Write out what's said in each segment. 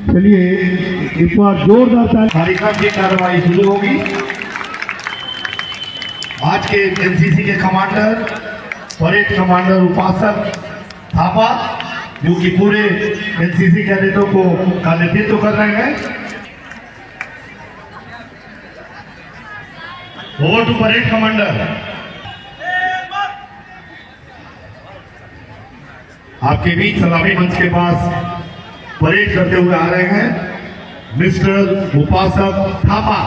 चलिए इस बार जोरदार कार्यक्रम की कार्रवाई शुरू होगी। आज के एनसीसी के कमांडर, परेड कमांडर उपासक थापा, जो कि पूरे एनसीसी कैडेटों को का नेतृत्व कर रहे हैं। Over to parade commander. आपके बीच सलामी मंच के पास परेड करते हुए आ रहे हैं मिस्टर उपासक थापा,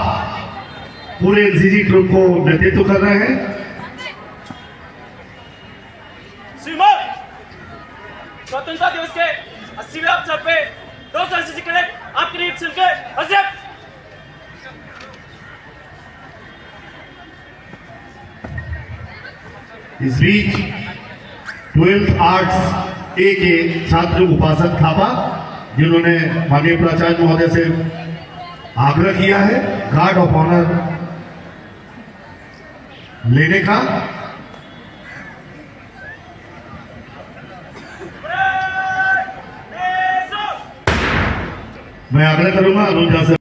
पूरे एनसीसी ग्रुप को नेतृत्व कर रहे हैं। स्वतंत्रता दिवस के 80वें अवसर पे 200 एनसीसी कैडेट आपके लिए चलकर हज़रत इस बीच 12th आर्ट्स ए के छात्र उपासक थापा, जिन्होंने माननीय प्राचार्य महोदय से आग्रह किया है गार्ड ऑफ ऑनर लेने का, मैं आग्रह करूंगा अनुजा से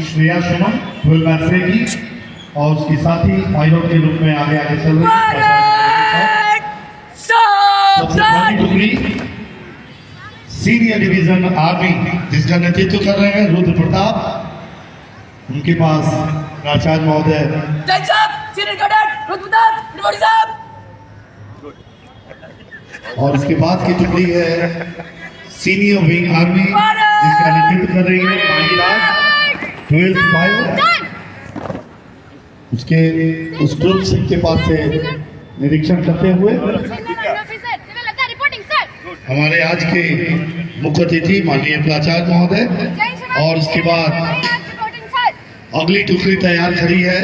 श्रेया सुमन 12 मैच से की और उसकी साथी पायलट के रूप में आगे आगे चल रही है। टुकड़ी सीनियर डिवीजन आर्मी जिसका नेतृत्व कर रहे हैं रुद्र प्रताप, उनके पास प्राचार्य महोदय और उसके बाद की टुकड़ी है सीनियर विंग आर्मी जिसका नेतृत्व कर रही है माहीराज 12th बायो। उसके उस ग्रुप के पास से निरीक्षण करते हुए हमारे आज के मुख्य अतिथि माननीय प्राचार्य महोदय, और उसके बाद अगली टुकड़ी तैयार खड़ी है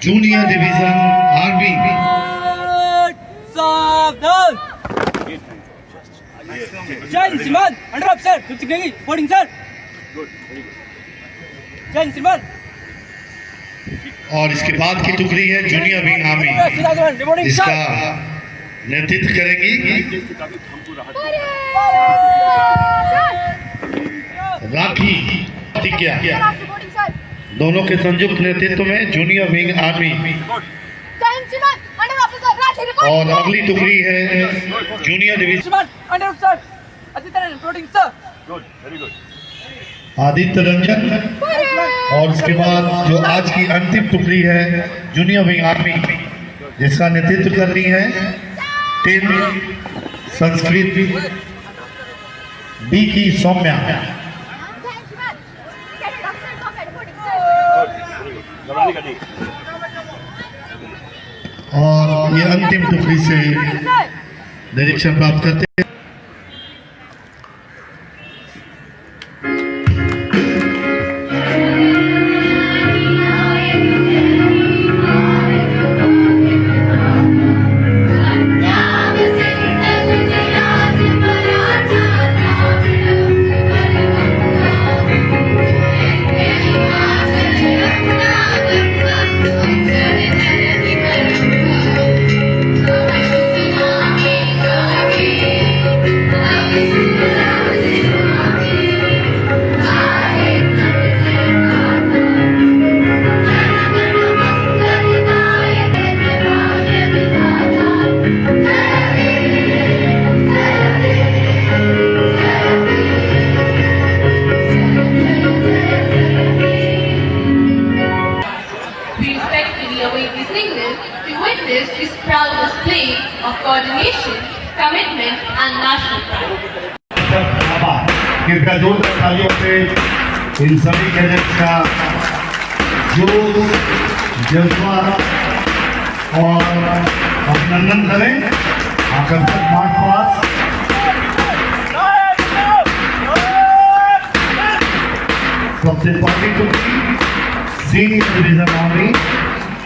जूनियर डिवीजन आर्मी। जय श्रीमान अंडर ऑफिसर रिपोर्टिंग सर। जय श्रीमान। और इसके बाद की टुकड़ी है जूनियर विंग आर्मी, इसका नेतृत्व करेंगी राखी प्रतिज्ञा, दोनों के संयुक्त नेतृत्व में जूनियर विंग आर्मी। और अगली टुकड़ी है जूनियर डिवीजन आदित्य रंजन, और उसके बाद जो आज की अंतिम टुकड़ी है जूनियर विंग आर्मी जिसका नेतृत्व कर रही है 10 संस्कृत बी की सौम्या। और ये अंतिम टुकड़ी से निरीक्षण प्राप्त करते हैं। This proud display of coordination, commitment and national pride. कृपया जोरदार तालियों से इन सभी कैडेट्स का जोश, जज्बा और अभिनंदन करें। आकर्षक मार्च पास्ट सबसे पहली टुकड़ी सीनियर डिवीजन आर्मी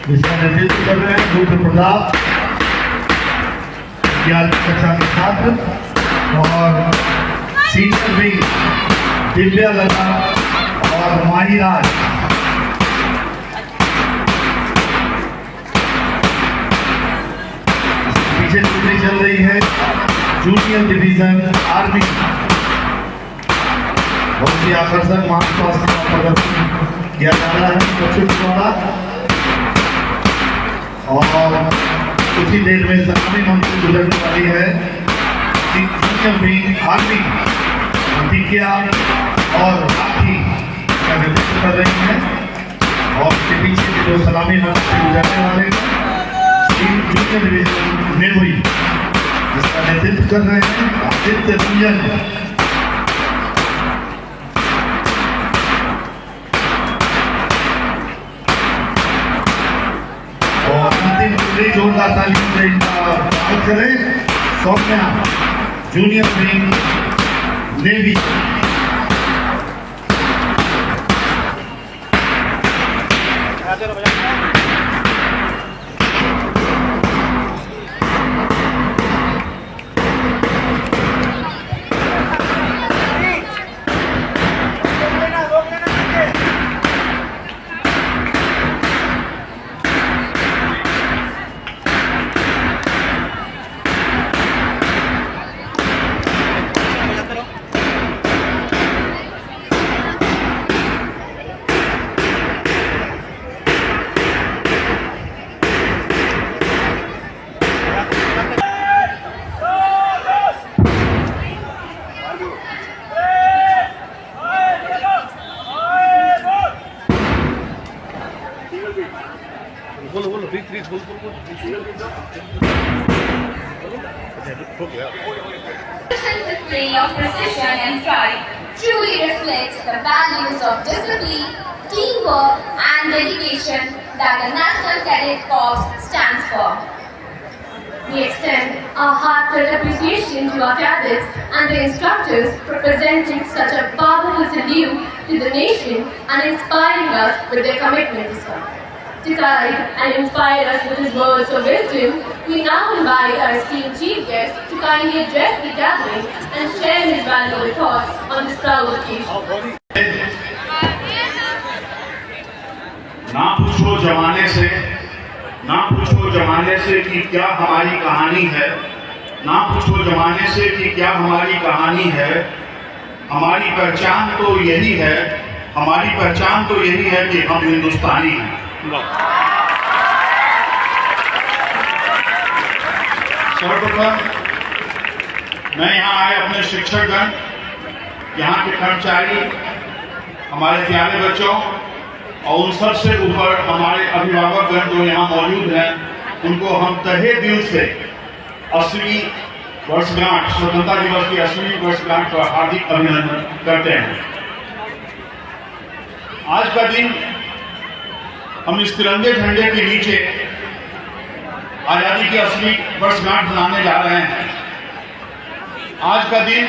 जिसका नेतृत्व कर रहे हैं रुद्र प्रताप, 11वीं कक्षा के छात्र, और सीनियर विंग दिव्या लता और माहीराज। पीछे टुकड़ी चल रही है जूनियर डिवीजन आर्मी बहुत ही आकर्षक मार्च पास्ट का प्रदर्शन किया जा रहा है बच्चों के द्वारा। और कुछ ही देर में सलामी मंत्री गुजरने वाली है। जूनियर विंग आर्मी प्रतिज्ञा और राखी का नेतृत्व कर रही है और उसके पीछे जो सलामी मंत्री गुजरने वाले हैं जूनियर डिवीजन नेवरी जिसका नेतृत्व कर रहे हैं आदित्य रंजन। और अंतिम टुकड़ी जोरदार तालियों से इनका स्वागत करें। Saumya junior wing navy. Display of precision and pride truly reflects the values of discipline, teamwork, and dedication that the National Cadet Corps stands for. We extend our heartfelt appreciation to our cadets and the instructors for presenting such a powerful salute to the nation and inspiring us with their commitment to serve. To guide and inspire us with his words of wisdom, we now invite our esteemed chief guest to kindly address the gathering and share his valuable thoughts on this proud occasion. ना पूछो जमाने से कि क्या हमारी कहानी है, ना पूछो जमाने से कि क्या हमारी कहानी है। हमारी पहचान तो यही है कि हम हिंदुस्तानी हैं। सर्वप्रथम मैं यहाँ आए अपने शिक्षकगण, यहाँ के कर्मचारी, हमारे प्यारे बच्चों और उन सबसे ऊपर हमारे अभिभावकगण जो यहाँ मौजूद हैं, उनको हम तहे दिल से 80वीं वर्षगांठ स्वतंत्रता दिवस की 80वीं वर्षगांठ पर हार्दिक अभिनंदन करते हैं। आज का दिन हम इस तिरंगे झंडे के नीचे आजादी की 80वीं वर्षगांठ मनाने जा रहे हैं। आज का दिन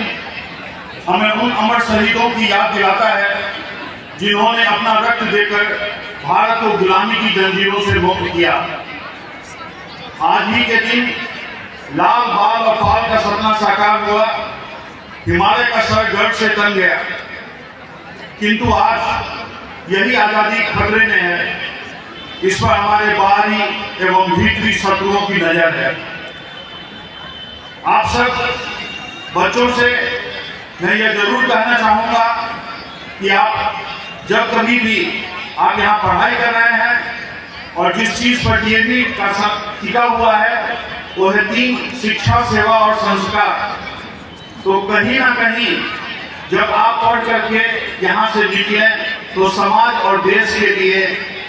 हमें उन अमर शहीदों की याद दिलाता है जिन्होंने अपना रक्त देकर भारत को गुलामी की जंजीरों से मुक्त किया। आज ही के दिन लाल बाल और पाल का सपना साकार हुआ, हिमालय का सर गर्व से तन गया। किंतु आज यही आजादी खतरे में है। इस पर हमारे बाहरी एवं भीतरी शत्रुओं की नजर है। आप सब बच्चों से मैं यह जरूर कहना चाहूंगा कि आप जब कभी भी आप यहाँ पढ़ाई कर रहे हैं और जिस चीज पर डीएनए का टिका हुआ है वो है 3 शिक्षा, सेवा और संस्कार। तो कहीं ना कहीं जब आप पढ़ करके यहाँ से निकलें तो समाज और देश के लिए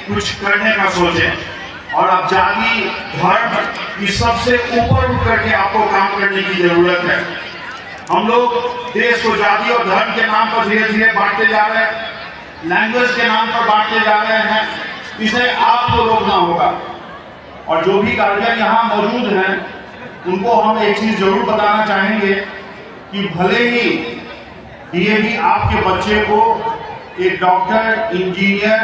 कुछ करने का सोचें और अब जाति धर्म की सबसे ऊपर उठ करके आपको काम करने की जरूरत है। हम लोग देश को जाति और धर्म के नाम पर धीरे धीरे बांटते जा रहे हैं, लैंग्वेज के नाम पर बांटते जा रहे हैं। इसे आपको रोकना होगा। और जो भी गार्जियन यहाँ मौजूद हैं उनको हम एक चीज जरूर बताना चाहेंगे कि भले ही डीएवी आपके बच्चे को एक डॉक्टर, इंजीनियर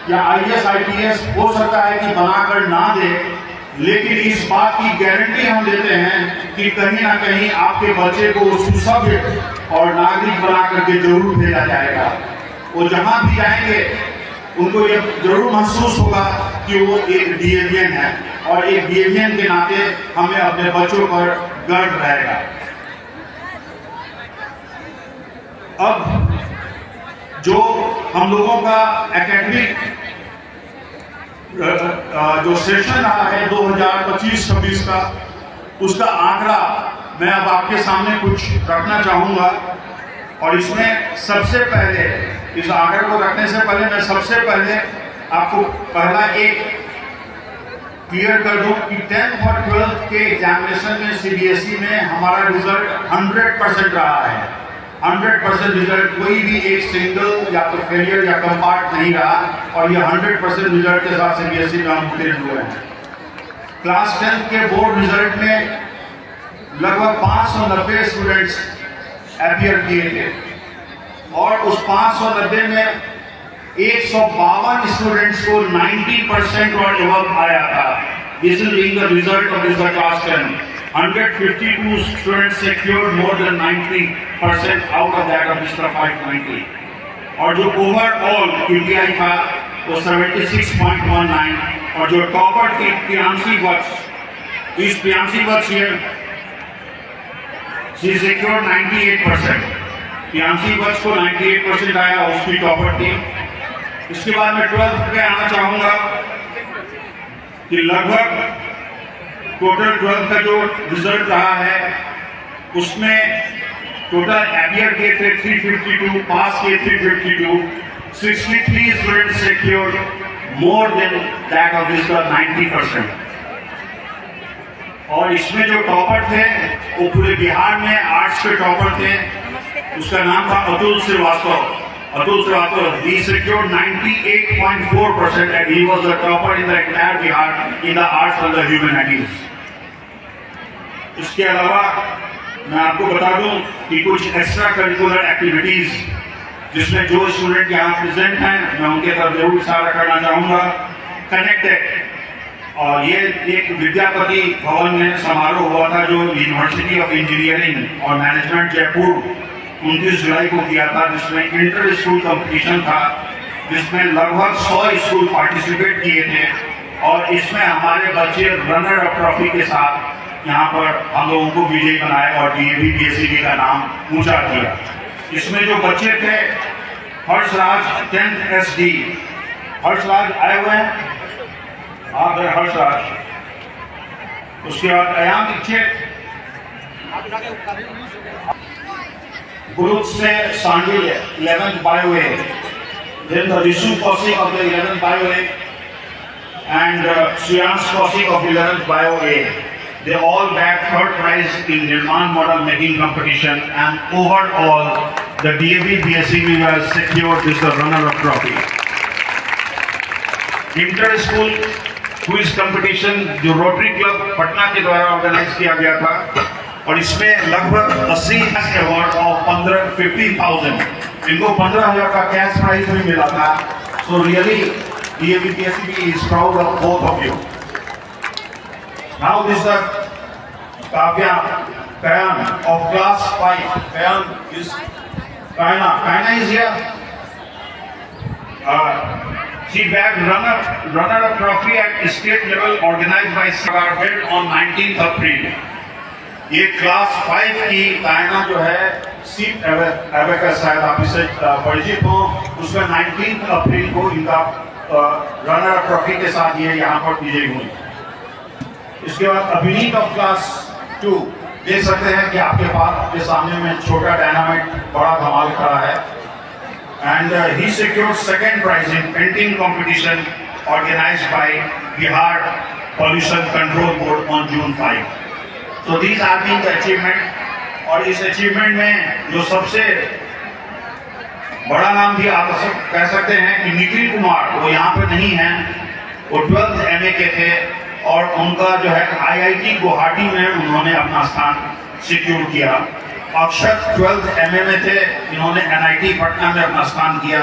या आईएएस, आईपीएस हो सकता है कि बनाकर ना दे, लेकिन इस बात की गारंटी हम देते हैं कि कहीं ना कहीं आपके बच्चे को सुसभ्य और नागरिक बना करके जरूर भेजा जाएगा। वो जहां भी जाएंगे उनको ये जरूर महसूस होगा कि वो एक डीएवियन है और एक डीएवियन के नाते हमें अपने बच्चों पर गर्व रहेगा। अब जो हम लोगों का एकेडमिक जो सेशन रहा है 2025-26 का, उसका आंकड़ा मैं अब आपके सामने कुछ रखना चाहूँगा। और इसमें सबसे पहले, इस आंकड़े को रखने से पहले मैं सबसे पहले आपको पहला एक क्लियर कर दूं कि 10th और 12th के एग्जामिनेशन में सीबीएसई में हमारा रिजल्ट 100% रहा है। 100% रिजल्ट, कोई भी एक सिंगल या तो फेलियर या कंपार्ट नहीं रहा, और ये 100% रिजल्ट के साथ सीबीएसई में हम उत्तीर्ण हुए हैं। क्लास 10th के बोर्ड रिजल्ट में लगभग 590 स्टूडेंट्स अपीयर किए थे, और उस 590 में 152 स्टूडेंट्स को 90% और एबव आया था। This is being the result of this class 10। 152 students secured more than 90% out of that of Mr. 590, और जो ओवरऑल KPI था वो 76.19, और जो टॉपर थी प्रियांशी वत्स, इस प्रियांशी वत्स here she secured 98%। प्रियांशी वत्स को 98% आया, उसकी टॉपर थी। इसके बाद मैं 12th पे आना चाहूंगा कि लगभग टोटल 12th का जो रिजल्ट रहा है उसमें टोटल अपीयर किए थे 352, पास किए 352, 63 students secured more than that of this 90%। और इसमें जो टॉपर थे वो पूरे बिहार में आर्ट्स के टॉपर थे, उसका नाम था Atul Srivastava. Atul Srivastava, he secured 98.4% and he was the topper in the entire Bihar in the arts and the humanities। इसके अलावा मैं आपको बता दूं कि कुछ एक्स्ट्रा करिकुलर एक्टिविटीज जिसमें जो स्टूडेंट यहाँ प्रेजेंट हैं मैं उनके तरफ जरूर इशारा करना चाहूँगा। कनेक्टेड, और ये एक विद्यापति भवन में समारोह हुआ था जो यूनिवर्सिटी ऑफ इंजीनियरिंग और मैनेजमेंट जयपुर 29 जुलाई को किया था, जिसमें इंटर स्कूल कंपटीशन था, जिसमें लगभग 100 स्कूल पार्टिसिपेट किए थे, और इसमें हमारे बच्चे रनर अप ट्रॉफी के साथ यहाँ पर हम लोगों को विजयी बनाए और डीएवी पीएससी का नाम ऊंचा किया। इसमें जो बच्चे थे, हर्षराज 10th SD, हर्षराज आए हुए हैं आप, हर्षराज। उसके बाद अयान दीक्षित, Guruj से Sandil 11th Bio A, then the Rishu Kaushik of the 11th Bio A, and Shreyans Kaushik of 11th Bio A. They all bagged third prize in Nirman model making competition, and overall the DAV BSc has secured this runner-up trophy। Inter school quiz competition जो rotary club Patna के द्वारा organise किया गया था, और इसमें लगभग 80 award और 50,000, इनको 15,000 का कैश प्राइज भी मिला था। So really DAV is proud of both of you. Now this Kavya Kayan of class 5, Kayan is Kaina is here। She bagged runner-up trophy at state level organized by Sarkar held on 19th April। ये class 5 की कायना जो है seat abacus शायद आप इससे परिचित हो, उसमें 19 अप्रैल को इनका रनर अप ट्रॉफी के साथ ये यहाँ पर विजयी हुई। इसके बाद अभिनीत ऑफ क्लास 2 देख सकते हैं कि आपके पास आपके सामने में छोटा डायनामाइट बड़ा धमाल खड़ा है, and he secured second prize in painting competition organised by Bihar pollution control board on June 5। तो these are being the achievement, और इस अचीवमेंट में जो सबसे बड़ा नाम भी आप कह सकते हैं कि निखिल कुमार, वो यहाँ पे नहीं है, वो 12th MA के थे, और उनका जो है IIT गुवाहाटी में उन्होंने अपना स्थान सिक्योर किया। अक्षत 12th MA में थे, इन्होंने NIT पटना में अपना स्थान किया।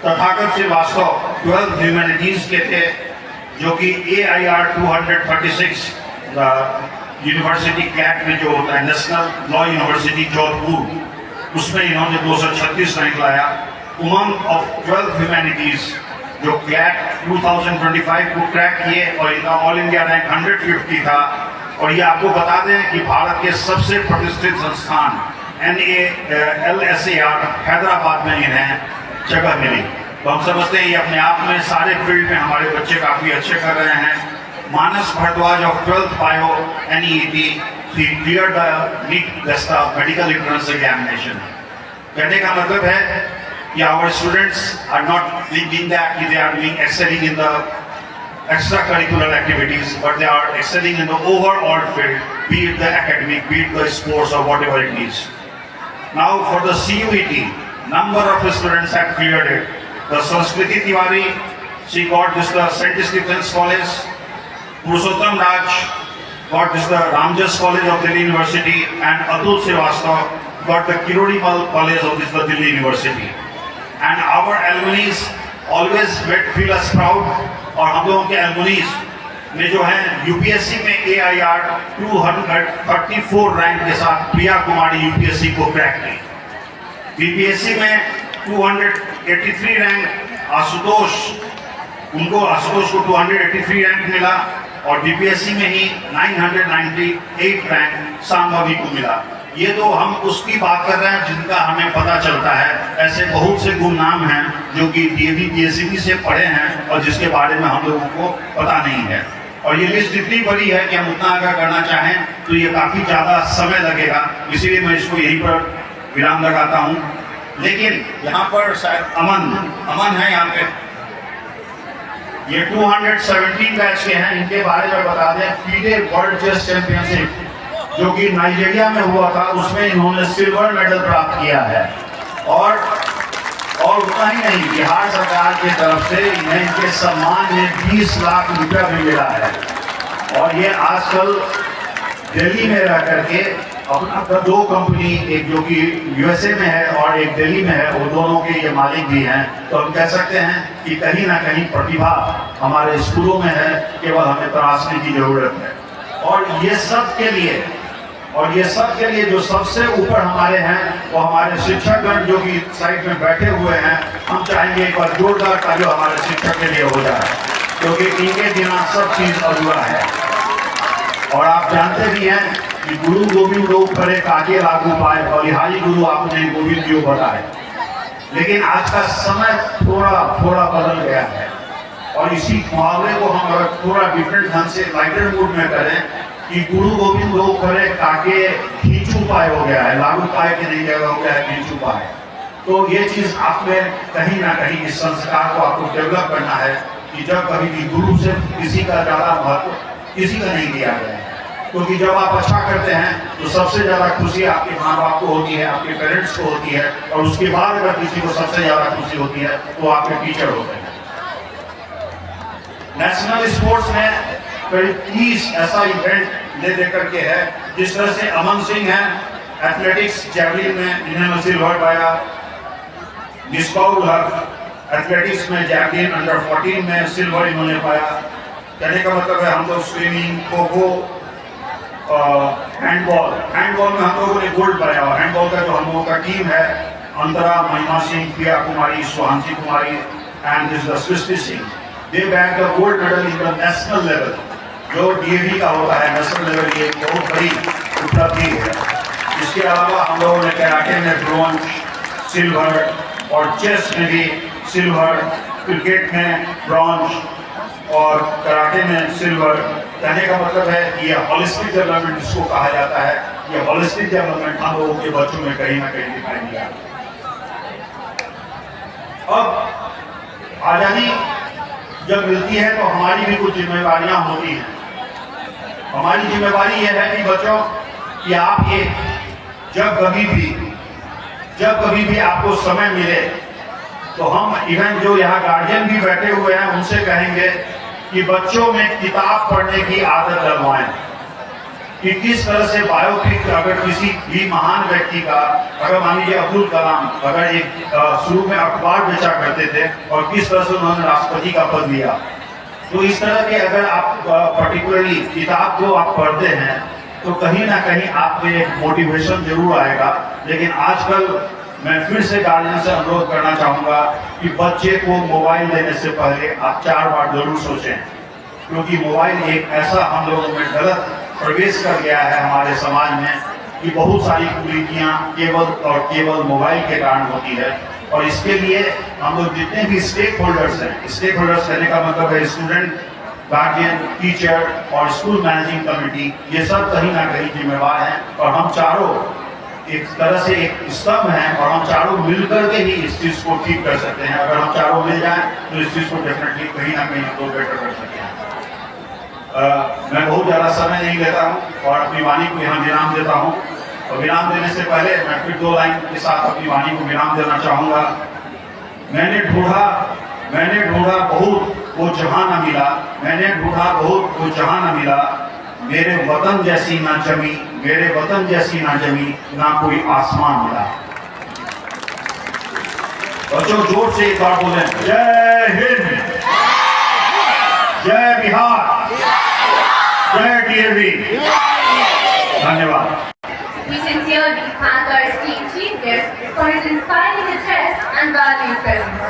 तथागत श्रीवास्तव 12th ह्यूमैनिटीज के थे, जो कि AIR 236 यूनिवर्सिटी कैट में जो होता है नेशनल लॉ यूनिवर्सिटी जोधपुर, उसमें इन्होंने 236 रैंक लाया। उमंग ऑफ 12th ह्यूमैनिटीज जो क्लैट 2025 को क्रैक किए, और इनका ऑल इंडिया रैंक 150 था। और ये आपको बता दें कि भारत के सबसे प्रतिष्ठित संस्थान NALSAR हैदराबाद में इन्हें जगह मिली। तो हम समझते हैं ये अपने आप में सारे फील्ड में हमारे बच्चे काफ़ी अच्छे कर रहे हैं। Manas Bhardwaj of 12th Bio NEET, he cleared the NEET Vesta medical entrance examination. कहने का मतलब है कि our students are not thinking that they are doing excelling in the extracurricular activities, but they are excelling in the overall field, be it the academic, be it the sports or whatever it is. Now for the CUET, number of students have cleared it. The Sanskriti Tiwari, she got this the St. Stephen's College. Purushottam Raj got this the Ramjas College of Delhi University, and Atul Srivastav got the Kirodimal College of this the Delhi University. And our alumni always feel us proud. और हम लोगों के alumni में जो है UPSC में AIR 234 rank के साथ प्रिया कुमारी UPSC को क्रैक की। BPSC में 283 रैंक आशुतोष को 283 रैंक मिला, और बीपीएससी में ही 998 रैंक सांभवी को मिला। ये तो हम उसकी बात कर रहे हैं जिनका हमें पता चलता है। ऐसे बहुत से गुमनाम हैं जो कि DAV PSCB से पढ़े हैं और जिसके बारे में हम लोगों को पता नहीं है। और ये लिस्ट इतनी बड़ी है कि हम उतना अगर करना चाहें तो ये काफ़ी ज़्यादा समय लगेगा, इसीलिए मैं इसको यहीं पर विराम लगाता हूँ। लेकिन यहाँ पर शायद अमन है यहाँ पे, ये 217 बैच के हैं। इनके बारे में बता दें, फीडे वर्ल्ड चेस चैंपियनशिप जो कि नाइजीरिया में हुआ था, उसमें इन्होंने सिल्वर मेडल प्राप्त किया है। और उतना ही नहीं, बिहार सरकार की तरफ से इन्हें इनके सम्मान में 20 लाख रुपया भी मिला है। और ये आजकल दिल्ली में रह करके अपना 2 कंपनी, एक जो कि USA में है और एक दिल्ली में है, वो दोनों के ये मालिक भी हैं। तो हम कह सकते हैं कि कहीं ना कहीं प्रतिभा हमारे स्कूलों में है, केवल हमें तराशने की जरूरत है। और ये सब के लिए जो सबसे ऊपर हमारे हैं वो हमारे शिक्षकगण जो कि साइड में बैठे हुए हैं। हम चाहेंगे एक बार जोरदार ताली हमारे शिक्षक के लिए हो जाए, क्योंकि इनके बिना सब चीज़ अधूरा है। और आप जानते भी हैं कि गुरु गोविंद लोग करे काजे लागू पाए, बलिहारी गुरु आपने गोविंद जी को बताए। लेकिन आज का समय थोड़ा बदल गया है, और इसी मुहावरे को हम अगर थोड़ा डिफरेंट ढंग से लाइटर मूड में करें कि गुरु गोविंद लोग करे काके खींचू पाए हो गया है, लागू पाए के नहीं जगह हो गया है खींचू पाए। तो ये चीज़ आप में कहीं ना कहीं इस संस्कार को आपको डेवलप करना है कि जब कभी भी गुरु से किसी का ज़्यादा महत्व किसी का नहीं दिया गया है। क्योंकि जब आप अच्छा करते हैं तो सबसे ज़्यादा खुशी आपके माँ बाप को होती है, आपके पेरेंट्स को होती है, और उसके बाद अगर किसी को सबसे ज़्यादा खुशी होती है तो आपके टीचर होते हैं। नेशनल स्पोर्ट्स में करीब 30 ऐसा इवेंट ले देकर के है, जिस तरह से अमन सिंह हैं एथलेटिक्स जैवलिन में, इन्होंने सिल्वर पाया। मिसबाउल हक एथलेटिक्स में जैवलिन अंडर 14 में सिल्वर इन्होंने पाया। कहने का मतलब है हम लोग स्विमिंग, खो-खो, हैंडबॉल में हम लोगों ने गोल्ड पाया। और हैंडबॉल का जो हम लोगों का टीम है, Antara, Mahima Singh, Priya Kumari, Suhanshi Kumari and this Srishti Singh, they bagged the gold medal in the national level, जो DAV का होता है नेशनल लेवल। ये बहुत बड़ी उपलब्धि है। इसके अलावा हम लोगों ने कराटे में ब्रॉन्ज, सिल्वर, और चेस में भी सिल्वर, क्रिकेट में ब्रॉन्ज और कराटे में सिल्वर। कहने का मतलब है कि ये हॉलिस्टिक डेवलपमेंट जिसको कहा जाता है, ये हॉलिस्टिक डेवलपमेंट हम लोगों के बच्चों में कहीं ना कहीं दिखाई दिया। अब आज़ादी जब मिलती है तो हमारी भी कुछ जिम्मेवारियां होती हैं। हमारी जिम्मेवारी यह है कि बच्चों कि आप ये जब कभी भी आपको समय मिले तो हम इवन जो यहाँ गार्जियन भी बैठे हुए हैं उनसे कहेंगे कि बच्चों में किताब पढ़ने की आदत लगवाएं। कि किस तरह से बायोपिक अगर किसी भी महान व्यक्ति का, अगर मान लीजिए अब्दुल कलाम अगर एक शुरू में अखबार बेचा करते थे और किस तरह से उन्होंने राष्ट्रपति का पद लिया, तो इस तरह के अगर आप पर्टिकुलरली किताब को आप पढ़ते हैं तो कहीं ना कहीं आप में मोटिवेशन जरूर आएगा। लेकिन आजकल मैं फिर से गार्जियन से अनुरोध करना चाहूँगा कि बच्चे को मोबाइल देने से पहले आप 4 बार जरूर सोचें, क्योंकि मोबाइल एक ऐसा हम लोगों में गलत प्रवेश कर गया है हमारे समाज में कि बहुत सारी कुरीतियाँ केवल मोबाइल के कारण होती है। और इसके लिए हम लोग जितने भी स्टेक होल्डर्स हैं, स्टेक होल्डर्स कहने का मतलब है स्टूडेंट, गार्जियन, टीचर और स्कूल मैनेजिंग कमेटी, ये सब कहीं ना कहीं जिम्मेवार हैं। और हम चारों एक तरह से एक स्तंभ हैं और हम चारों मिलकर के ही इस चीज़ को ठीक कर सकते हैं। अगर हम चारों मिल जाएं तो इस चीज़ को डेफिनेटली कहीं ना कहीं हम लोग बेटर कर सकते हैं। मैं बहुत ज़्यादा समय नहीं लेता हूँ और अपनी वाणी को यहाँ विराम देता हूँ। और विराम देने से पहले मैं फिर 2 लाइन के साथ अपनी वाणी को विराम देना चाहूँगा। मैंने ढूंढा बहुत वो जहां न मिला, मैंने ढूंढा बहुत वो जहां न मिला, मेरे वतन जैसी ना जमी, मेरे वतन जैसी ना जमी, ना कोई आसमान मिला। बच्चों जोर से एक बार बोलें, जय हिंद, जय बिहार, जय डीएवी। धन्यवाद। We sincerely thank our esteemed chief guest for his inspiring address and valued presence.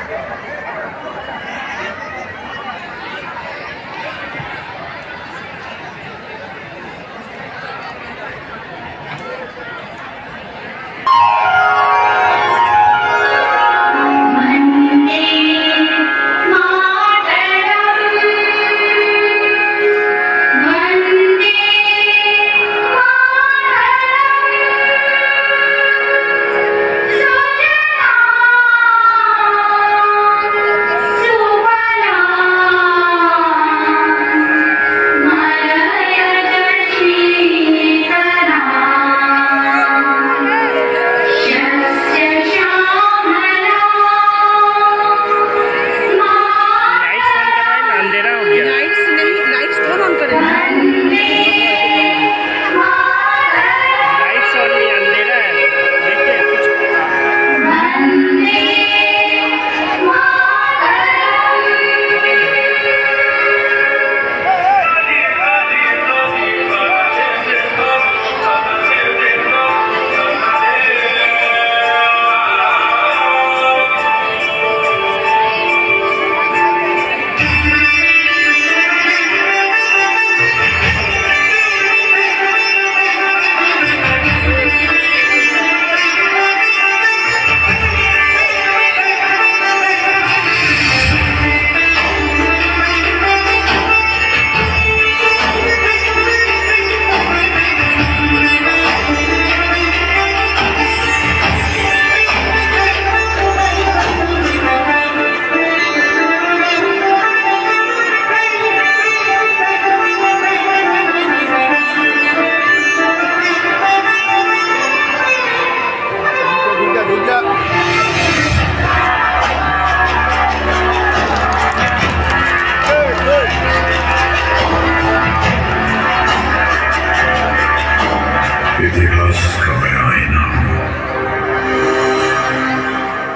इतिहास का मैं आईना हूं,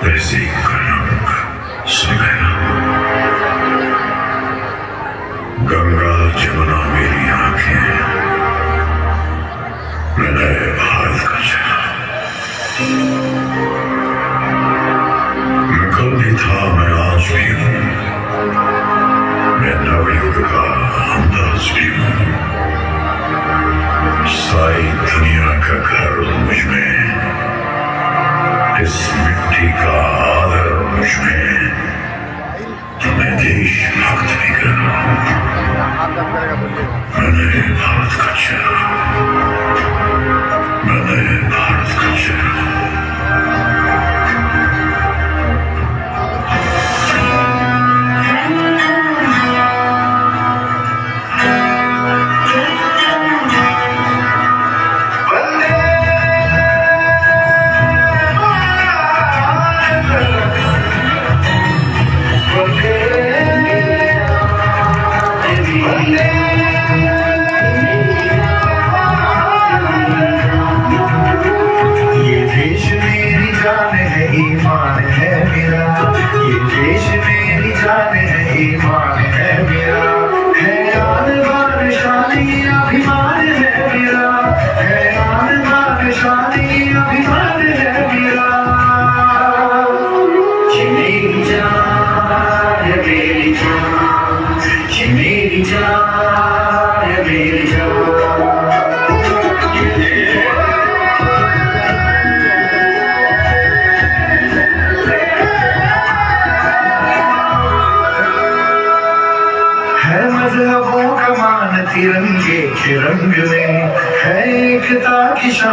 तहजीब का रंग सुनहरा। गंगा जमुना मेरी आंखें, मैं नए भारत का चेहरा। मैं कल भी था, मैं आज भी हूं, मैं नवयुग का अंदाज भी हूं। सारी दुनिया का घर मुझ में, इस मिट्टी का आदर मुझ में, मैं देशभक्त निकला हूं। मैंने भारत का चेहरा, मैंने भारत का चेहरा।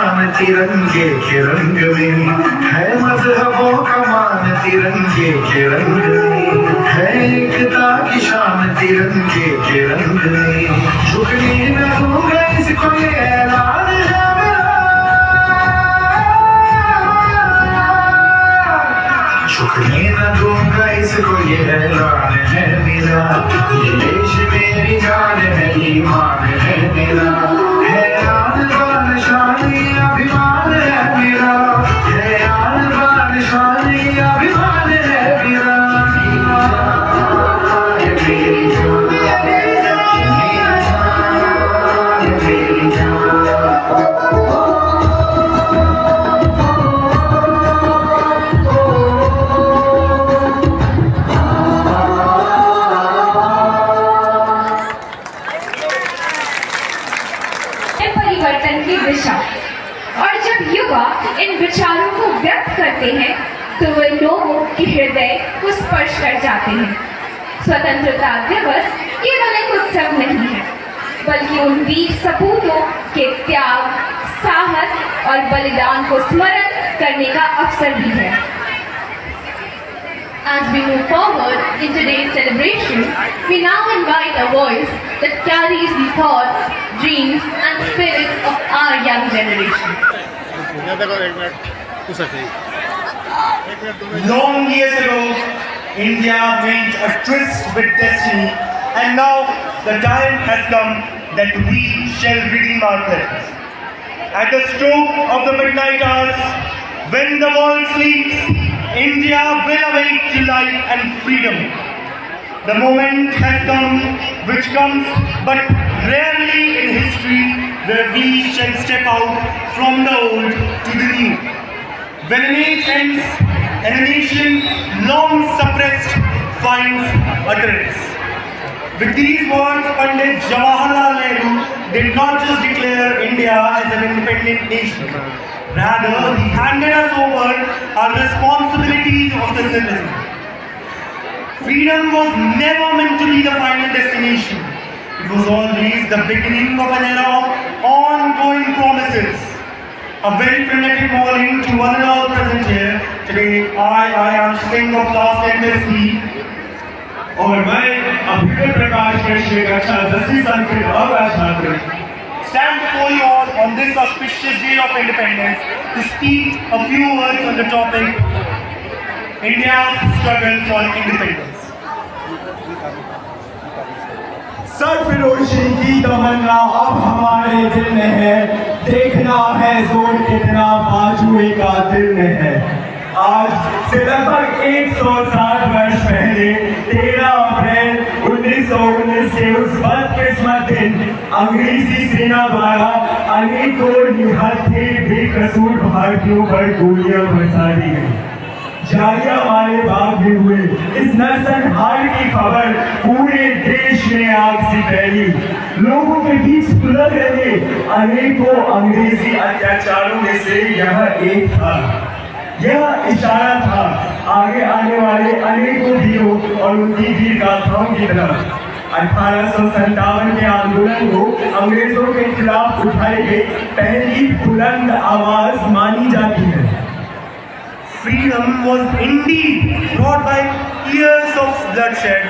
शान तिरंगे के रंग में, है मजहबों का मान तिरंगे के रंग में, है एकता की शान तिरंगे के रंग में। झुकने न दूंगा इसको ये ऐलान है मेरा, झुकने न दूंगा इसको ये ऐलान है मेरा। ये देश मेरी जान है, ईमान है मेरा, है आन बान शान ये अभिमान है मेरा, है आन बान शान ये अभिमान है मेरा। ये मेरी जान, ये मेरी जान, ये मेरी जान। परिवर्तन की दिशा, और जब युवा इन विचारों को व्यक्त करते हैं तो वे लोगों के हृदय को स्पर्श कर जाते हैं। स्वतंत्रता दिवस केवल एक उत्सव नहीं है, बल्कि उन वीर सपूतों के त्याग, साहस और बलिदान को स्मरण करने का अवसर भी है। As we move forward in today's celebration, we now invite a voice that carries the thoughts, dreams and spirits of our young generation. Long years ago, India made a tryst with destiny, and now the time has come that we shall redeem our pledges. At the stroke of the midnight hours, when the world sleeps, India will awake to life and freedom. The moment has come, which comes but rarely in history, where we shall step out from the old to the new. When an age ends and a nation long suppressed finds utterance. With these words, Pandit Jawaharlal Nehru did not just declare India as an independent nation. Rather, he handed us over our responsibilities of the citizen. Freedom was never meant to be the final destination. It was always the beginning of an era of ongoing promises. A very frenetic morning to one and all present here. Today, I am Singh of Class 10SC. और मैं अभिनव प्रकाश कृष्ण कक्षा 10वीं संस्कृत अ छात्र stand before you all on this auspicious day of independence to speak a few words on the topic India's struggle for independence. सरफरोशी की तमन्ना अब हमारे दिल में है, देखना है जोर कितना बाजुए का दिल में है। आज से लगभग 160 वर्ष पहले 13 अप्रैल 1919 के उस बदकिस्मत दिन अंग्रेजी सेना द्वारा अनेकों निहत्थे बेकसूर भारतीयों पर गोलियां बरसा दी गई। जालियांवाला बाग में हुए इस नरसंहार की खबर पूरे देश में आग सी फैली। लोगों के बीच सुलग रहे अनेकों अंग्रेजी अत्याचारों में से यह एक था। यह इशारा था आगे आने वाले अनेकों वीरों और उनकी वीर गाथाओं की तरफ। 1857 के आंदोलन को अंग्रेजों के खिलाफ उठाई गई पहली बुलंद आवाज मानी जाती है। Freedom was indeed brought by years of bloodshed,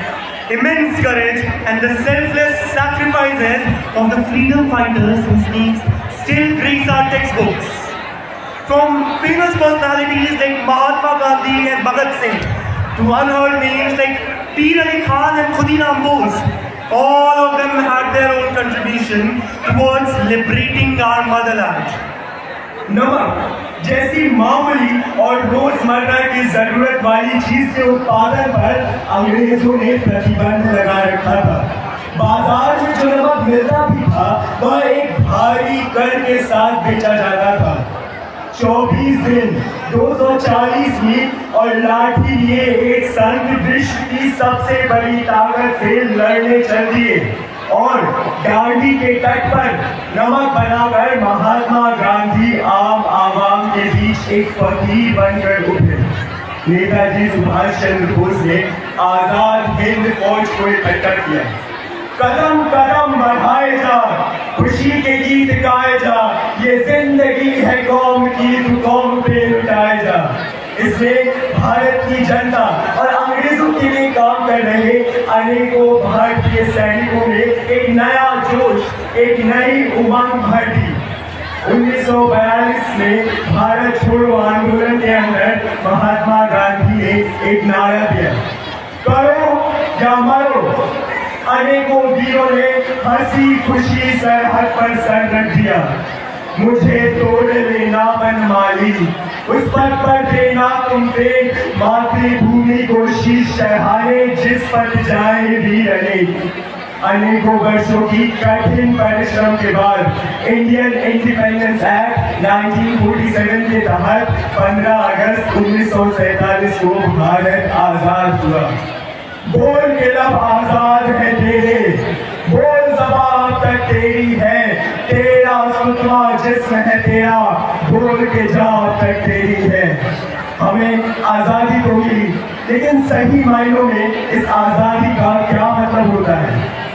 immense courage, and the selfless sacrifices of the freedom fighters whose names still grace our textbooks. From famous personalities like Mahatma Gandhi and Bhagat Singh to unheard names like Peer Ali Khan and Khudiram Bose, all of them had their own contribution towards liberating our motherland. नमक जैसी मामूली और रोजमर्रा की जरूरत वाली चीज के उत्पादन पर अंग्रेजों ने प्रतिबंध लगा रखा था। बाजार में जो नमक मिलता भी था वह एक भारी कर के साथ बेचा जाता था। 24 दिन 240 मील और लाठी लिए एक संघ विश्व की सबसे बड़ी ताकत से लड़ने चल दिए और डांडी के तट पर नमक बनाकर महात्मा गांधी आम आवाम के बीच एक फकीर बनकर उठे। नेताजी सुभाष चंद्र बोस ने आजाद हिंद फौज को इकट्ठा किया। कदम कदम बढ़ाए जा, खुशी के गीत गाए जा, ये जिंदगी है कौम की, तू कौम पे लुटाए जा। इसमें भारत की जनता और अंग्रेजों के लिए काम कर रहे अनेकों भारतीय सैनिकों ने एक नया जोश, एक नई उमंग भर दी। 1942 में भारत छोड़ो आंदोलन के अंदर महात्मा गांधी ने एक नारा दिया, करो या मरो। अनेकों वीरों ने हंसी खुशी सरहद पर सर रख दिया। मुझे तोड़ लेना बनमाली, उस पद पर देना तुम पे, मातृभूमि को शीश चढ़ाने जिस पद जाए वीर अनेक। अनेकों वर्षों की कठिन परिश्रम के बाद इंडियन इंडिपेंडेंस एक्ट 1947 के तहत 15 अगस्त 1947 को भारत आजाद हुआ। बोल के लब आजाद है तेरे, बोल ज़बान अब तक तेरी है, तेरा सुतवा जिस्म है तेरा, बोल के जा अब तक तेरी है। हमें आजादी तो मिली, लेकिन सही मायनों में इस आजादी का क्या मतलब होता है?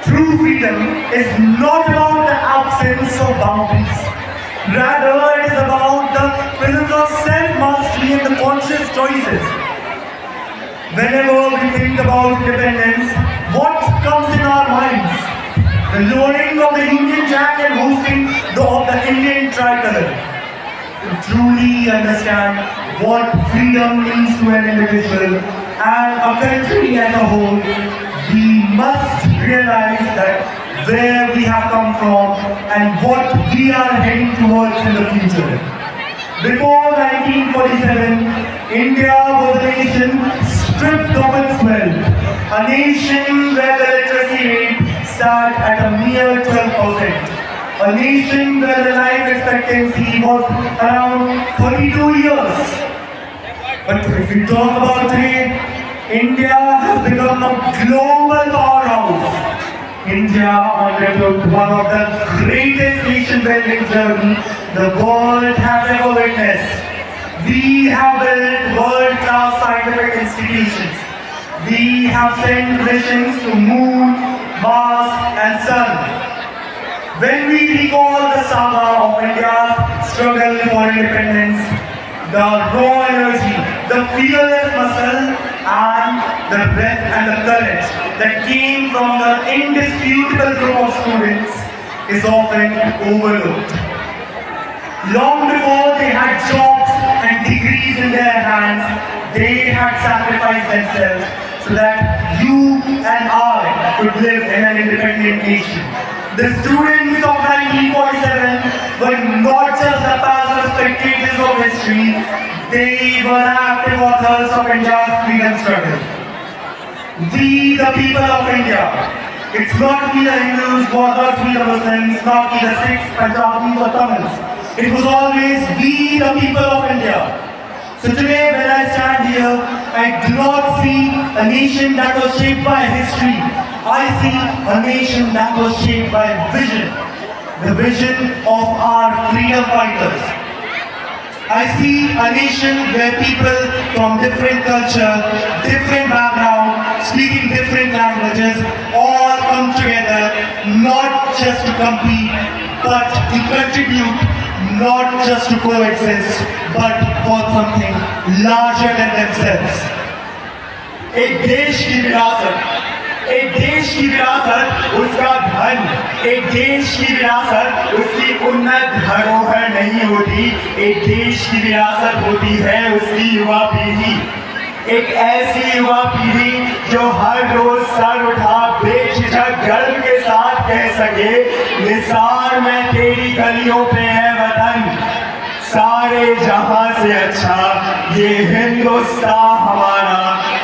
True freedom is not about the absence of boundaries. Rather, it is about the presence of self-mastery and the conscious choices. Whenever we think about independence, what comes in our minds? The lowering of the Union Jack and hoisting of the Indian tricolor. To truly understand what freedom means to an individual and a country as a whole, we must realize that where we have come from and what we are heading towards in the future. Before 1947, India was a nation stripped of its wealth, a nation where the literacy rate sat at a mere 12%, a nation where the life expectancy was around 32 years. But if we talk about today, India has become a global powerhouse. India undertook one of the greatest nation-building journeys the world has ever witnessed. We have built world-class scientific institutions. We have sent missions to Moon, Mars and Sun. When we recall the saga of India's struggle for independence, the raw energy, the fearless muscle and the breath and the courage that came from the indisputable group of students is often overlooked. Long before they had jobs and degrees in their hands, they had sacrificed themselves so that you and I could live in an independent nation. The students of 1947 were not just the passive spectators of history, they were active authors of India's freedom struggle. We, the people of India, it's not we the Hindus, not we the Muslims, not we the Sikhs, Punjabis or Tamils. It was always we, the people of India. So today when I stand here, I do not see a nation that was shaped by history. I see a nation that was shaped by vision. The vision of our freedom fighters. I see a nation where people from different culture, different background, speaking different languages, all come together, not just to compete, but to contribute, not just to coexist, but for something larger than themselves. एक देश की विरासत, एक देश की विरासत उसका धन, एक देश की विरासत उसकी उन्नत धरोहर नहीं होती, एक देश की विरासत होती है उसकी युवा पीढ़ी। एक ऐसी युवा पीढ़ी जो हर रोज सर उठा बेझिझक गर्व के साथ कह सके, निसार में तेरी गलियों पे है वतन, सारे जहां से अच्छा ये हिंदुस्तान हमारा,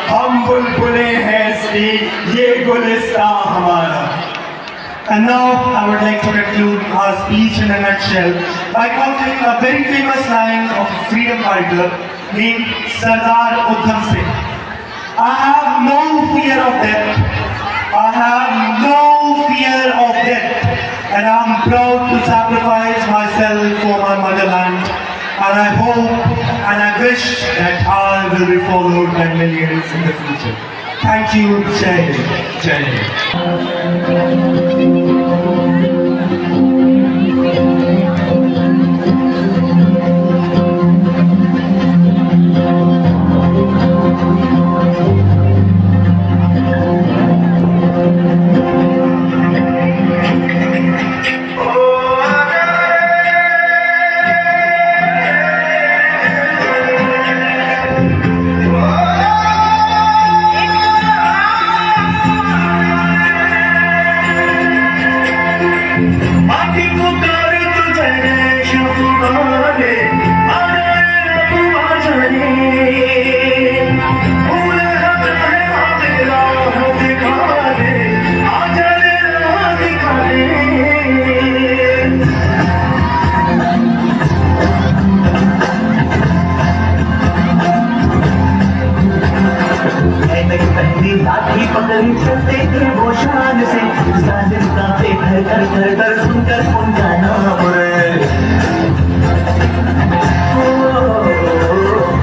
हम बुलबुले हैं इसकी, ये गुलिस्तान हमारा। And now I would like to conclude our speech in a nutshell by quoting a very famous line of a freedom fighter named Sardar Udham Singh. I have no fear of death. I have no fear of death. And I am proud to sacrifice myself for my motherland. And I hope and I wish that I will be followed by millions in the future. Thank you. Jai Hind. Jai Hind. चली चलते थे वो शान से, जालिम कांपे घर घर घर घर सुनकर उनका नाम रे।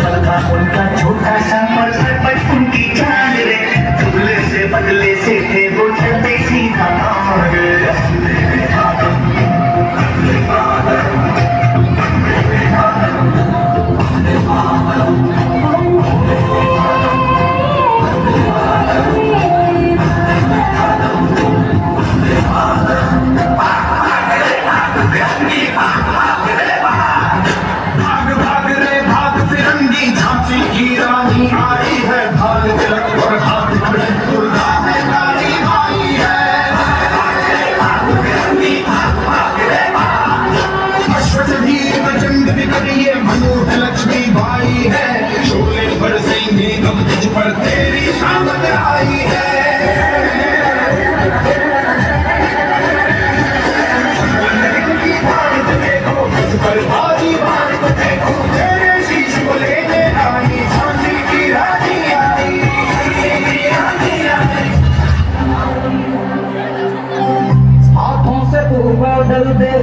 पलका उनका छोटा सा पर सर पर उनकी जान रे, दुबले से बदले से थे वो चलते सीधा रे। लक्ष्मी बाई है, शोले पर सेंगे गम तुझ पर तेरी शामत आई है। पर बाजी बारी को देखो, तेरे शीश को लेने आई झांसी की रानी आई। हाथों से तू बदल दे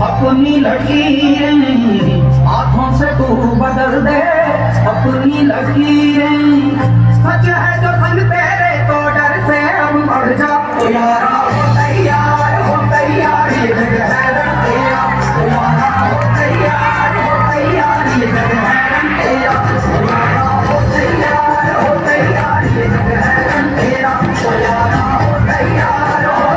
अपनी लकीरें, हाथों से तू बदल दे अपनी लकीरें। सच है जो संग तेरे तो डर से अब बढ़ जा यारा, हो तैयार ये जग है रंग तेरा, यारा हो तैयार ये जग है रंग तेरा, यारा हो तैयार ये जग है रंग तेरा, यारा हो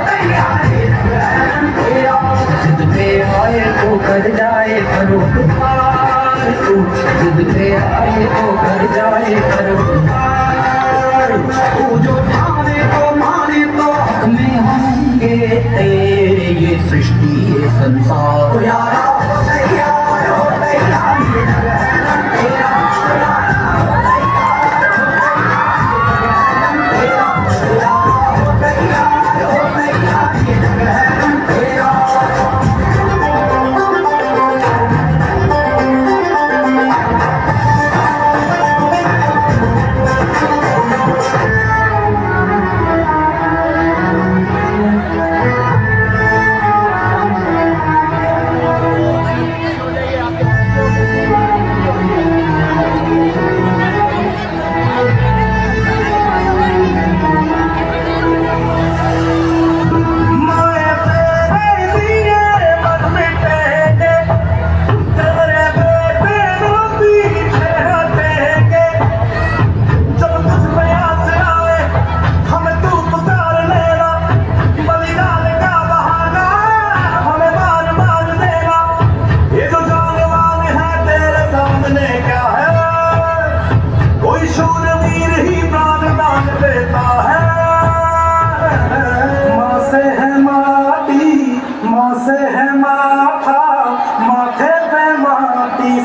तैयार ये जग है रंग तेरा। जिद पे आए तो कर जाए करो प्यार, तू जिद पे आए तो कर जाए करो प्यार। तू जो माने तो में होंगे तेरे ये सृष्टि ये संसार। यारा हो तैयार ये जग है रंग तेरा, यारा हो तैयार ये जग है रंग तेरा।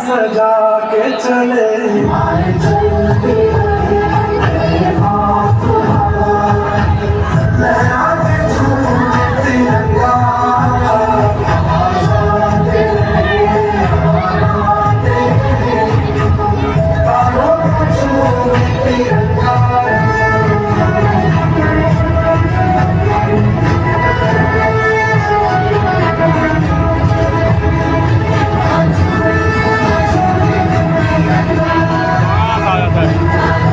सजा के चले आ जाता है।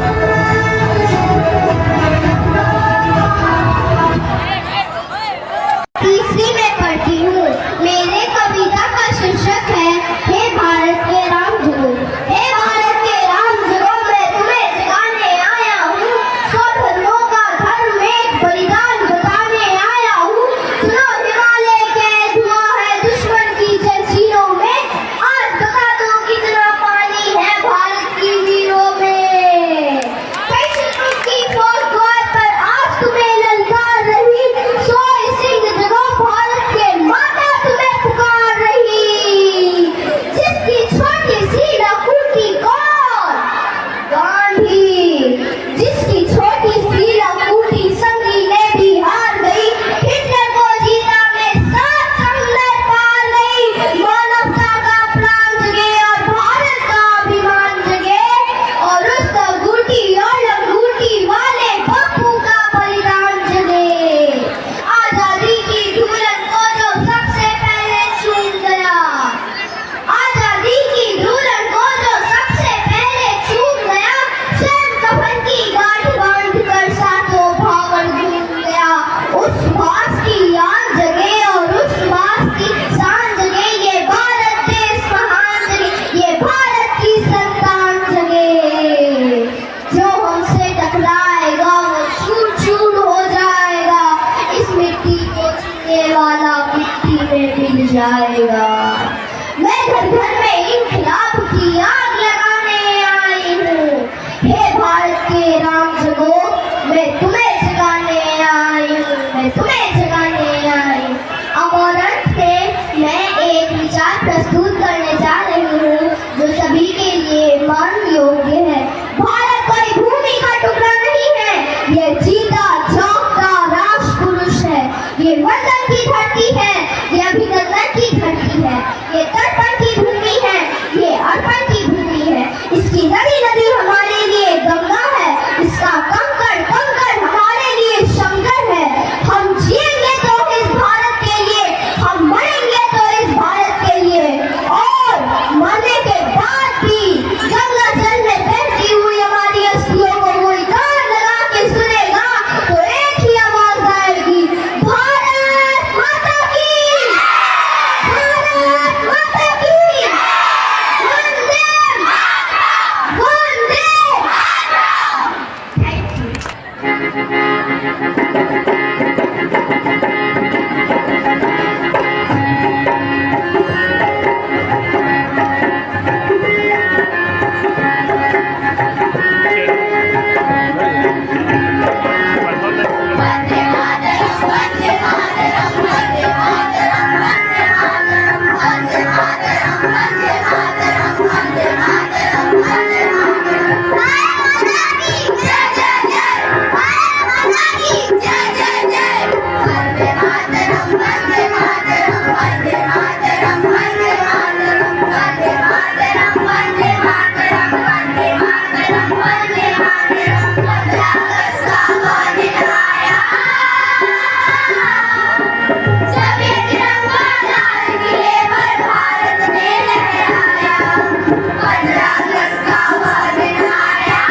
15 अगस्त का वह दिन आया,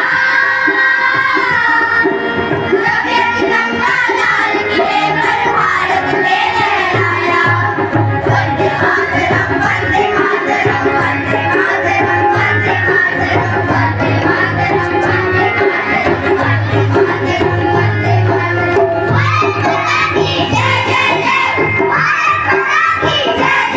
जब ये तिरंगा लाल किले पर भारत ने लहराया। वंदे मातरम, वंदे मातरम, वंदे मातरम, वंदे मातरम, वंदे मातरम, वंदे मातरम, वंदे मातरम, वंदे मातरम। भारत माता की जय जय जय, भारत माता की जय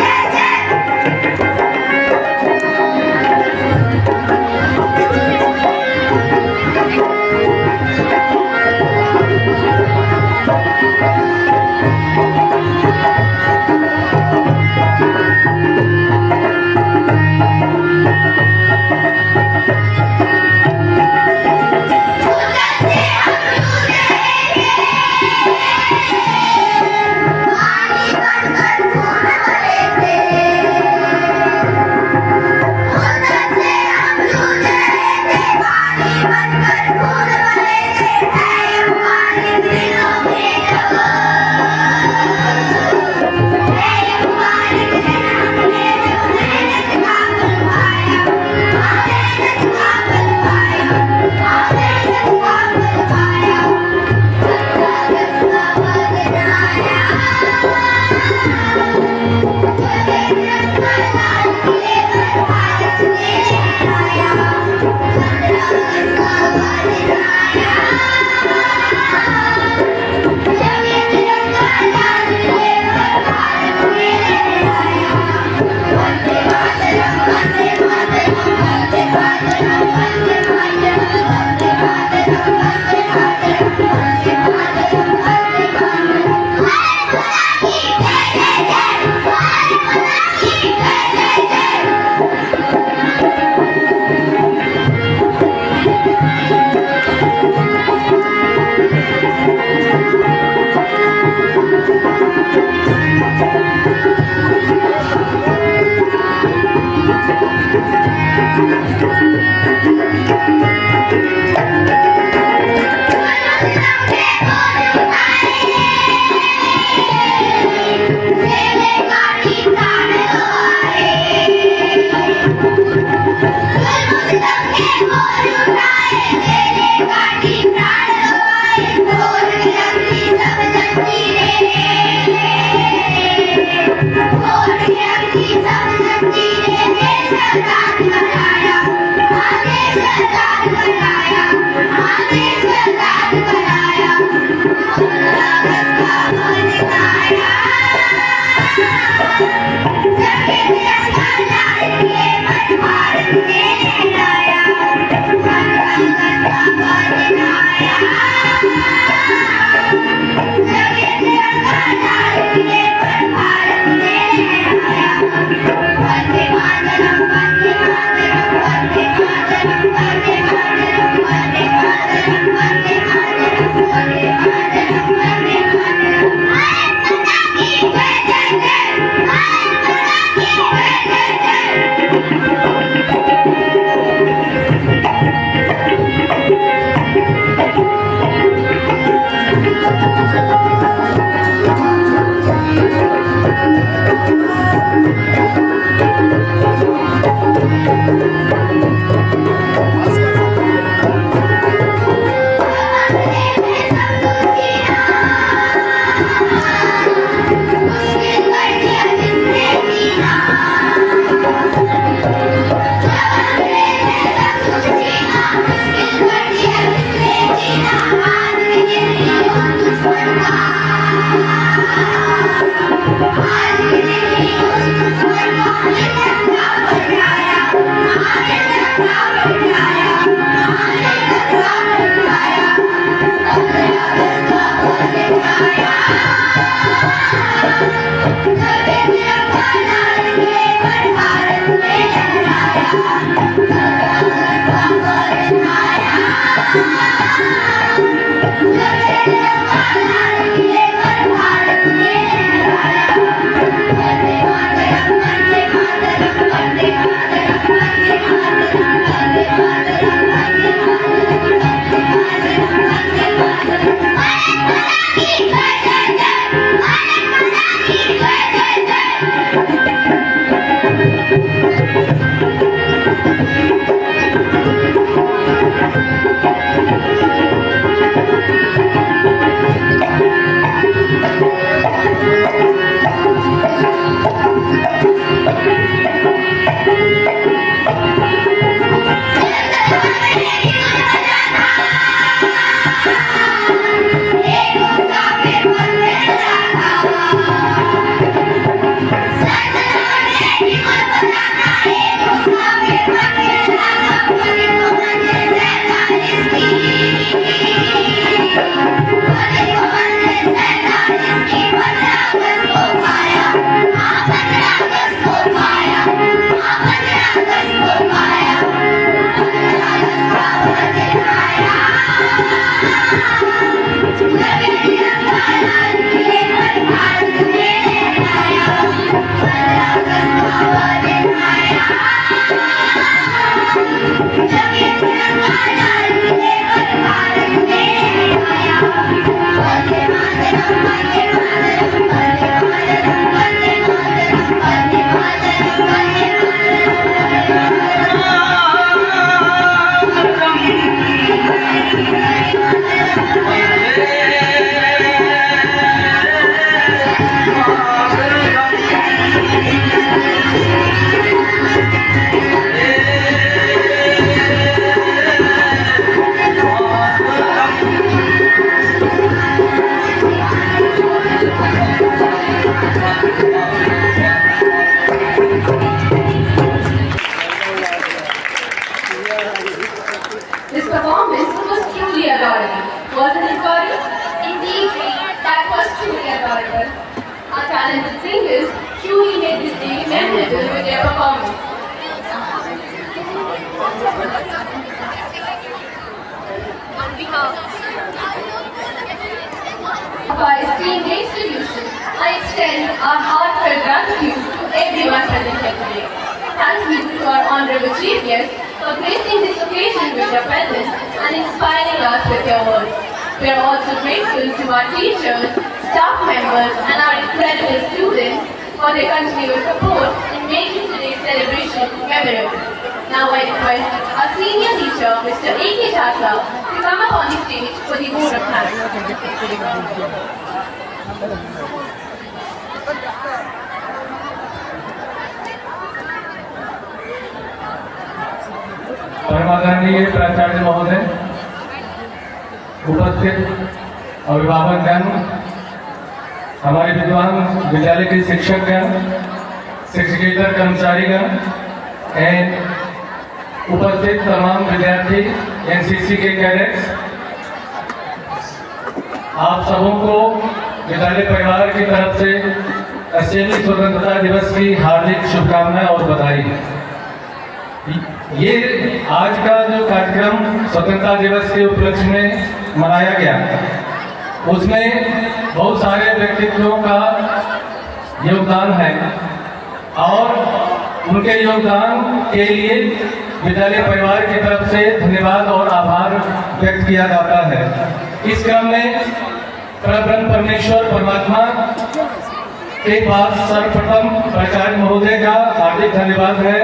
जय जय। This performance was truly adorable. Wasn't it, Gauri? Indeed, that was truly adorable. Our talented singers truly made this day memorable with their performance. On behalf of our esteemed institution, I extend our heartfelt gratitude to everyone present here today. Thanks be to our honorable chief guest for gracing this occasion with your presence and inspiring us with your words. We are also grateful to our teachers, staff members, and our incredible students for their continued support in making today's celebration memorable. Now I request our senior teacher, Mr. A.K. Chasa, to come up on the stage for the vote of thanks. परमादरणीय प्राचार्य महोदय, उपस्थित अभिभावकगण, हमारे विद्वान विद्यालय के शिक्षकगण, शिक्षकेतर कर्मचारीगण and उपस्थित तमाम विद्यार्थी एनसीसी के कैडेट्स, आप सबों को विद्यालय परिवार की तरफ से 80वीं स्वतंत्रता दिवस की हार्दिक शुभकामनाएं और बधाई। ये आज का जो कार्यक्रम स्वतंत्रता दिवस के उपलक्ष्य में मनाया गया, उसमें बहुत सारे व्यक्तित्वों का योगदान है और उनके योगदान के लिए विद्यालय परिवार की तरफ से धन्यवाद और आभार व्यक्त किया जाता है। इस क्रम में परब्रह्म परमेश्वर परमात्मा के पास सर्वप्रथम प्राचार्य महोदय का हार्दिक धन्यवाद है,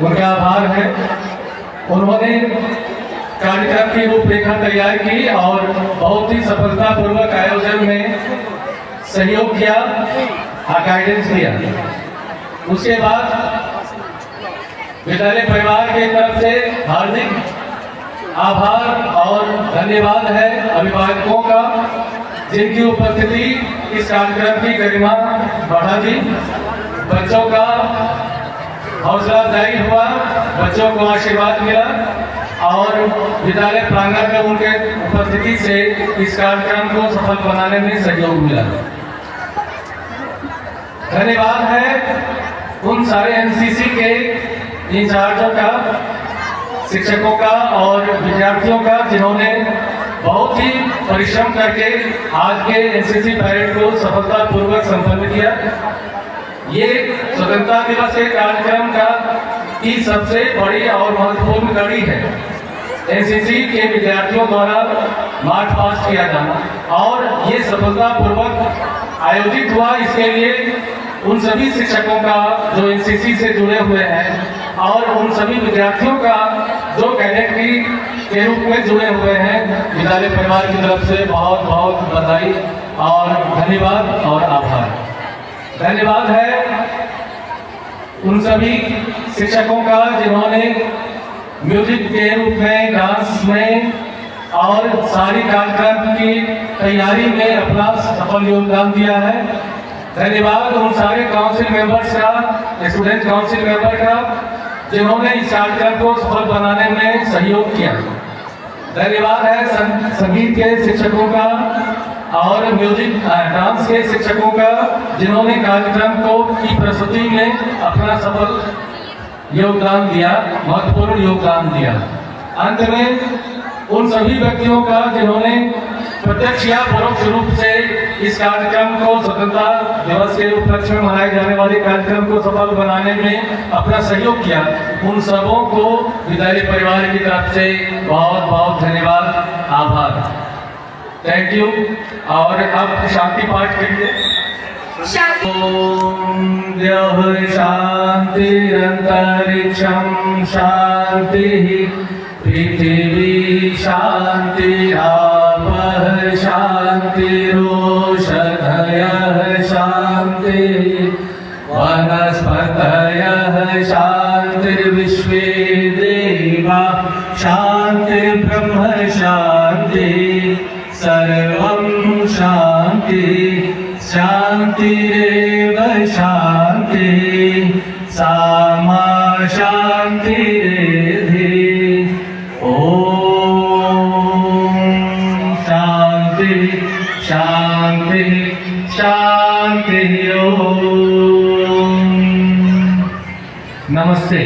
उनका आभार है। उन्होंने कार्यक्रम की रूपरेखा तैयार की और बहुत ही सफलतापूर्वक आयोजन में सहयोग किया, गाइडेंस दिया। उसके बाद विद्यालय परिवार की तरफ से हार्दिक आभार और धन्यवाद है अभिभावकों का, जिनकी उपस्थिति इस कार्यक्रम की गरिमा बढ़ा दी। बच्चों का हौसला अफजाई हुआ, बच्चों को आशीर्वाद मिला और विद्यालय प्रांगण में उनके उपस्थिति से इस कार्यक्रम को सफल बनाने में सहयोग मिला। धन्यवाद है उन सारे एनसीसी के इंचार्जों का, शिक्षकों का और विद्यार्थियों का, जिन्होंने बहुत ही परिश्रम करके आज के एनसीसी पैरेड को सफलतापूर्वक संपन्न किया। ये स्वतंत्रता दिवस के कार्यक्रम का की सबसे बड़ी और महत्वपूर्ण कड़ी है एनसीसी के विद्यार्थियों द्वारा मार्च पास्ट किया जाना, और ये सफलतापूर्वक आयोजित हुआ। इसके लिए उन सभी शिक्षकों का जो एनसीसी से जुड़े हुए हैं और उन सभी विद्यार्थियों का जो कैडेट के रूप में जुड़े हुए हैं, विद्यालय परिवार की तरफ से बहुत बहुत बधाई और धन्यवाद और आभार। धन्यवाद है उन सभी शिक्षकों का जिन्होंने म्यूजिक के रूप में, डांस में और सारी कार्यक्रम की तैयारी में अपना सफल योगदान दिया है। धन्यवाद उन सारे काउंसिल मेंबर्स का, स्टूडेंट काउंसिल मेंबर का, जिन्होंने इस कार्यक्रम को सफल बनाने में सहयोग किया। धन्यवाद है संगीत के शिक्षकों का और म्यूजिक डांस के शिक्षकों का, जिन्होंने कार्यक्रम को की प्रस्तुति में अपना सफल योगदान दिया, महत्वपूर्ण योगदान दिया। अंत में उन सभी व्यक्तियों का जिन्होंने प्रत्यक्ष या परोक्ष रूप से इस कार्यक्रम को स्वतंत्रता दिवस के उपलक्ष्य में मनाए जाने वाले कार्यक्रम को सफल बनाने में अपना सहयोग किया, उन सबों को विद्यालय परिवार की तरफ से बहुत बहुत धन्यवाद, आभार, थैंक यू। और अब शांति पाठ के लिए ओम शांतिरंतरिक्षं शांति पृथिवी शांति आपः शांतिरोषधयः शांति वनस्पतयः शांतिर्विश्वे देवा शांति ब्रह्म शांति सर्वं शांति शांतिरेव शांति सामा शांतिरेधि। शांति शांति शांति। ओम नमस्ते।